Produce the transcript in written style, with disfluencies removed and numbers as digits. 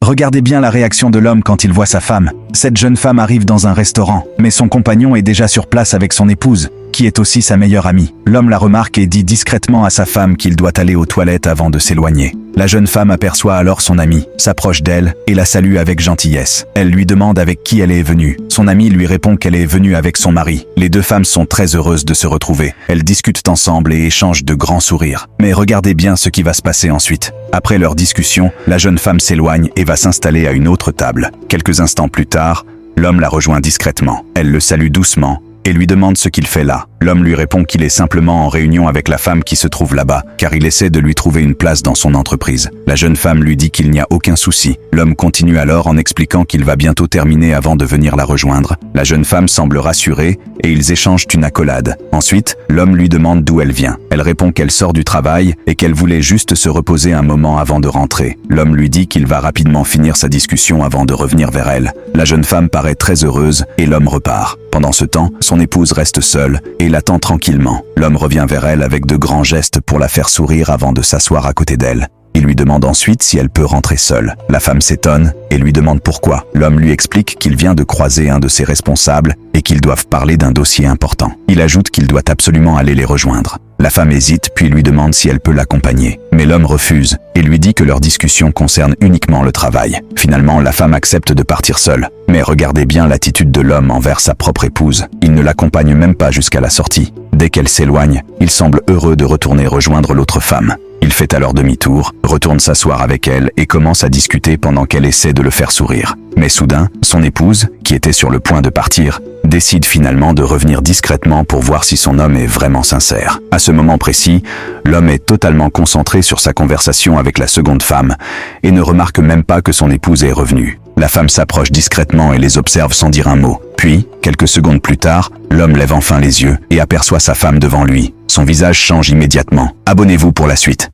Regardez bien la réaction de l'homme quand il voit sa femme. Cette jeune femme arrive dans un restaurant, mais son compagnon est déjà sur place avec son épouse, qui est aussi sa meilleure amie. L'homme la remarque et dit discrètement à sa femme qu'il doit aller aux toilettes avant de s'éloigner. La jeune femme aperçoit alors son amie, s'approche d'elle et la salue avec gentillesse. Elle lui demande avec qui elle est venue. Son amie lui répond qu'elle est venue avec son mari. Les deux femmes sont très heureuses de se retrouver. Elles discutent ensemble et échangent de grands sourires. Mais regardez bien ce qui va se passer ensuite. Après leur discussion, la jeune femme s'éloigne et va s'installer à une autre table. Quelques instants plus tard, l'homme la rejoint discrètement. Elle le salue doucement et lui demande ce qu'il fait là. L'homme lui répond qu'il est simplement en réunion avec la femme qui se trouve là-bas, car il essaie de lui trouver une place dans son entreprise. La jeune femme lui dit qu'il n'y a aucun souci. L'homme continue alors en expliquant qu'il va bientôt terminer avant de venir la rejoindre. La jeune femme semble rassurée et ils échangent une accolade. Ensuite, l'homme lui demande d'où elle vient. Elle répond qu'elle sort du travail et qu'elle voulait juste se reposer un moment avant de rentrer. L'homme lui dit qu'il va rapidement finir sa discussion avant de revenir vers elle. La jeune femme paraît très heureuse et l'homme repart. Pendant ce temps, son épouse reste seule et l'attend tranquillement. L'homme revient vers elle avec de grands gestes pour la faire sourire avant de s'asseoir à côté d'elle. Il lui demande ensuite si elle peut rentrer seule. La femme s'étonne et lui demande pourquoi. L'homme lui explique qu'il vient de croiser un de ses responsables et qu'ils doivent parler d'un dossier important. Il ajoute qu'il doit absolument aller les rejoindre. La femme hésite puis lui demande si elle peut l'accompagner. Mais l'homme refuse et lui dit que leur discussion concerne uniquement le travail. Finalement, la femme accepte de partir seule. Mais regardez bien l'attitude de l'homme envers sa propre épouse. Il ne l'accompagne même pas jusqu'à la sortie. Dès qu'elle s'éloigne, il semble heureux de retourner rejoindre l'autre femme. Il fait alors demi-tour, retourne s'asseoir avec elle et commence à discuter pendant qu'elle essaie de le faire sourire. Mais soudain, son épouse, qui était sur le point de partir, décide finalement de revenir discrètement pour voir si son homme est vraiment sincère. À ce moment précis, l'homme est totalement concentré sur sa conversation avec la seconde femme et ne remarque même pas que son épouse est revenue. La femme s'approche discrètement et les observe sans dire un mot. Puis, quelques secondes plus tard, l'homme lève enfin les yeux et aperçoit sa femme devant lui. Son visage change immédiatement. Abonnez-vous pour la suite.